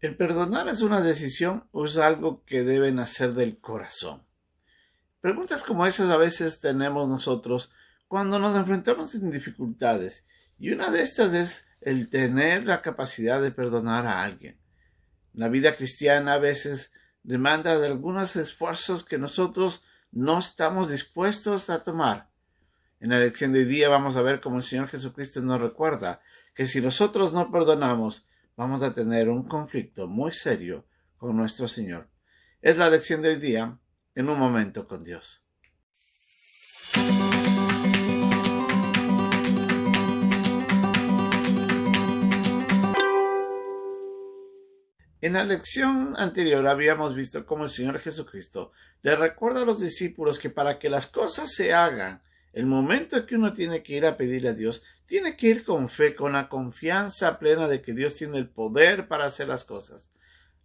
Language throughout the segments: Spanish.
El perdonar es una decisión o es algo que debe nacer del corazón. Preguntas como esas a veces tenemos nosotros cuando nos enfrentamos en dificultades, y una de estas es el tener la capacidad de perdonar a alguien. La vida cristiana a veces demanda de algunos esfuerzos que nosotros no estamos dispuestos a tomar. En la lección de hoy día vamos a ver cómo el Señor Jesucristo nos recuerda que si nosotros no perdonamos, vamos a tener un conflicto muy serio con nuestro Señor. Es la lección de hoy día, en un momento con Dios. En la lección anterior habíamos visto cómo el Señor Jesucristo le recuerda a los discípulos que para que las cosas se hagan, el momento que uno tiene que ir a pedirle a Dios, tiene que ir con fe, con la confianza plena de que Dios tiene el poder para hacer las cosas.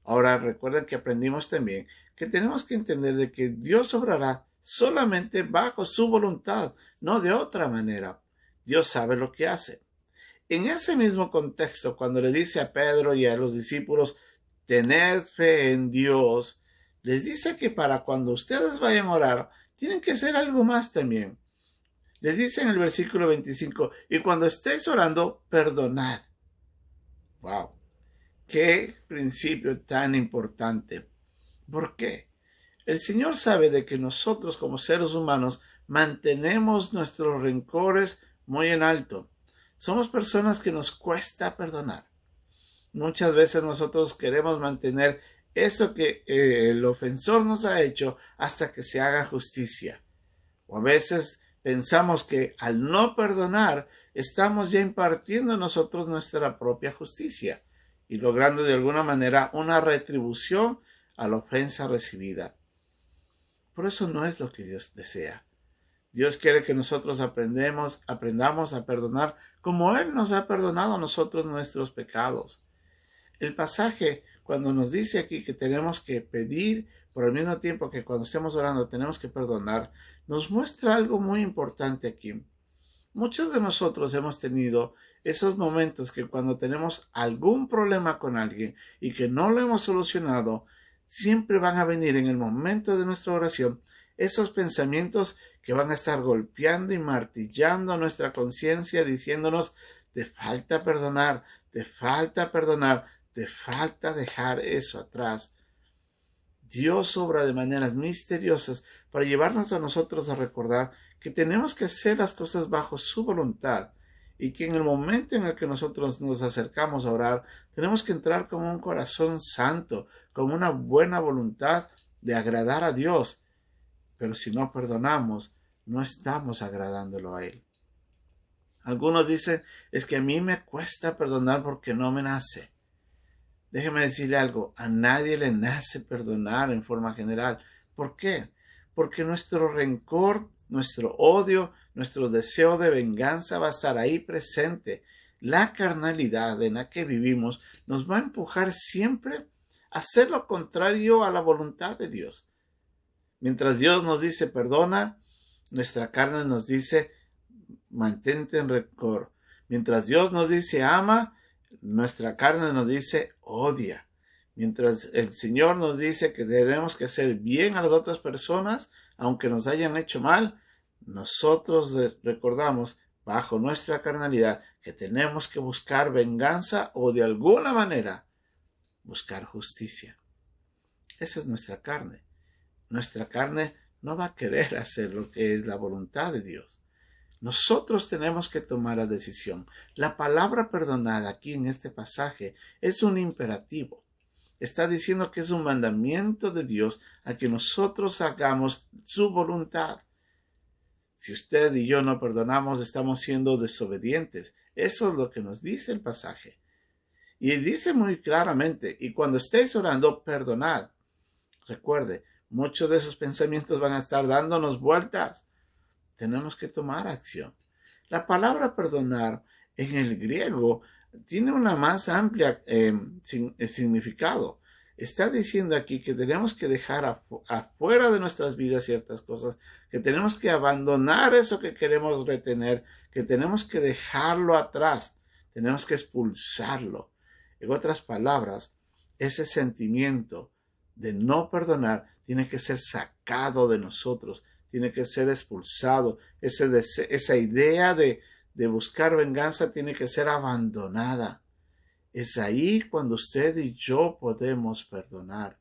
Ahora recuerden que aprendimos también que tenemos que entender de que Dios obrará solamente bajo su voluntad, no de otra manera. Dios sabe lo que hace. En ese mismo contexto, cuando le dice a Pedro y a los discípulos, tened fe en Dios, les dice que para cuando ustedes vayan a orar, tienen que hacer algo más también. Les dice en el versículo 25, y cuando estéis orando, perdonad. ¡Wow! ¡Qué principio tan importante! ¿Por qué? El Señor sabe de que nosotros como seres humanos mantenemos nuestros rencores muy en alto. Somos personas que nos cuesta perdonar. Muchas veces nosotros queremos mantener eso que el ofensor nos ha hecho hasta que se haga justicia. O a veces pensamos que al no perdonar estamos ya impartiendo a nosotros nuestra propia justicia y logrando de alguna manera una retribución a la ofensa recibida. Por eso no es lo que Dios desea. Dios quiere que nosotros aprendamos a perdonar como Él nos ha perdonado a nosotros nuestros pecados. El pasaje, cuando nos dice aquí que tenemos que pedir por el mismo tiempo que cuando estemos orando tenemos que perdonar, nos muestra algo muy importante aquí. Muchos de nosotros hemos tenido esos momentos que cuando tenemos algún problema con alguien y que no lo hemos solucionado, siempre van a venir en el momento de nuestra oración esos pensamientos que van a estar golpeando y martillando nuestra conciencia, diciéndonos, te falta perdonar, te falta perdonar, te falta dejar eso atrás. Dios obra de maneras misteriosas para llevarnos a nosotros a recordar que tenemos que hacer las cosas bajo su voluntad y que en el momento en el que nosotros nos acercamos a orar, tenemos que entrar con un corazón santo, con una buena voluntad de agradar a Dios. Pero si no perdonamos, no estamos agradándolo a Él. Algunos dicen, es que a mí me cuesta perdonar porque no me nace. Déjeme decirle algo, a nadie le nace perdonar en forma general. ¿Por qué? Porque nuestro rencor, nuestro odio, nuestro deseo de venganza va a estar ahí presente. La carnalidad en la que vivimos nos va a empujar siempre a hacer lo contrario a la voluntad de Dios. Mientras Dios nos dice perdona, nuestra carne nos dice mantente en rencor. Mientras Dios nos dice ama, nuestra carne nos dice odia. Mientras el Señor nos dice que tenemos que hacer bien a las otras personas, aunque nos hayan hecho mal, nosotros recordamos bajo nuestra carnalidad que tenemos que buscar venganza o de alguna manera buscar justicia. Esa es nuestra carne. Nuestra carne no va a querer hacer lo que es la voluntad de Dios. Nosotros tenemos que tomar la decisión. La palabra perdonada aquí en este pasaje es un imperativo. Está diciendo que es un mandamiento de Dios a que nosotros hagamos su voluntad. Si usted y yo no perdonamos, estamos siendo desobedientes. Eso es lo que nos dice el pasaje. Y dice muy claramente, y cuando estéis orando, perdonad. Recuerde, muchos de esos pensamientos van a estar dándonos vueltas. Tenemos que tomar acción. La palabra perdonar en el griego tiene una más amplia significado. Está diciendo aquí que tenemos que dejar afuera de nuestras vidas ciertas cosas, que tenemos que abandonar eso que queremos retener, que tenemos que dejarlo atrás, tenemos que expulsarlo. En otras palabras, ese sentimiento de no perdonar tiene que ser sacado de nosotros, tiene que ser expulsado. Esa idea de buscar venganza tiene que ser abandonada. Es ahí cuando usted y yo podemos perdonar.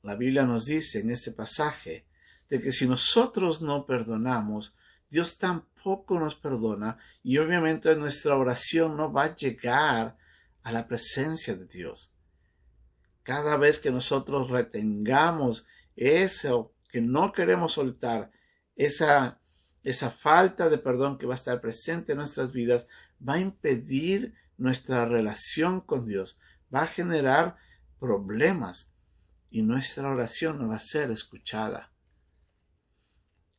La Biblia nos dice en este pasaje de que si nosotros no perdonamos, Dios tampoco nos perdona y obviamente nuestra oración no va a llegar a la presencia de Dios. Cada vez que nosotros retengamos eso que no queremos soltar, esa falta de perdón que va a estar presente en nuestras vidas, va a impedir nuestra relación con Dios, va a generar problemas y nuestra oración no va a ser escuchada.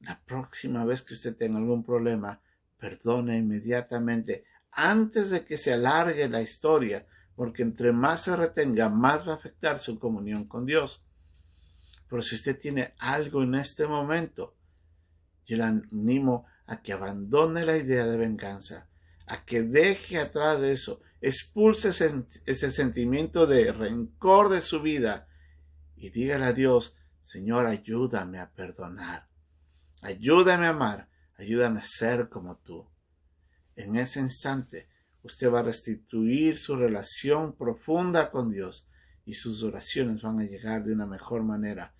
La próxima vez que usted tenga algún problema, perdone inmediatamente antes de que se alargue la historia, porque entre más se retenga, más va a afectar su comunión con Dios. Pero si usted tiene algo en este momento, yo le animo a que abandone la idea de venganza, a que deje atrás de eso, expulse ese sentimiento de rencor de su vida y dígale a Dios: Señor, ayúdame a perdonar, ayúdame a amar, ayúdame a ser como tú. En ese instante, usted va a restituir su relación profunda con Dios y sus oraciones van a llegar de una mejor manera.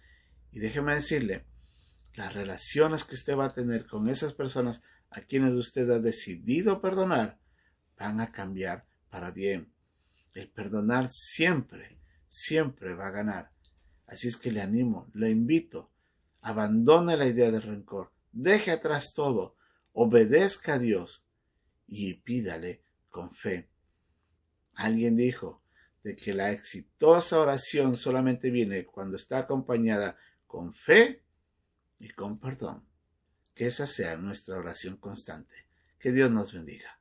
Y déjeme decirle, las relaciones que usted va a tener con esas personas a quienes usted ha decidido perdonar van a cambiar para bien. El perdonar siempre, siempre va a ganar. Así es que le animo, le invito, abandone la idea del rencor, deje atrás todo, obedezca a Dios y pídale con fe. Alguien dijo de que la exitosa oración solamente viene cuando está acompañada con fe y con perdón. Que esa sea nuestra oración constante. Que Dios nos bendiga.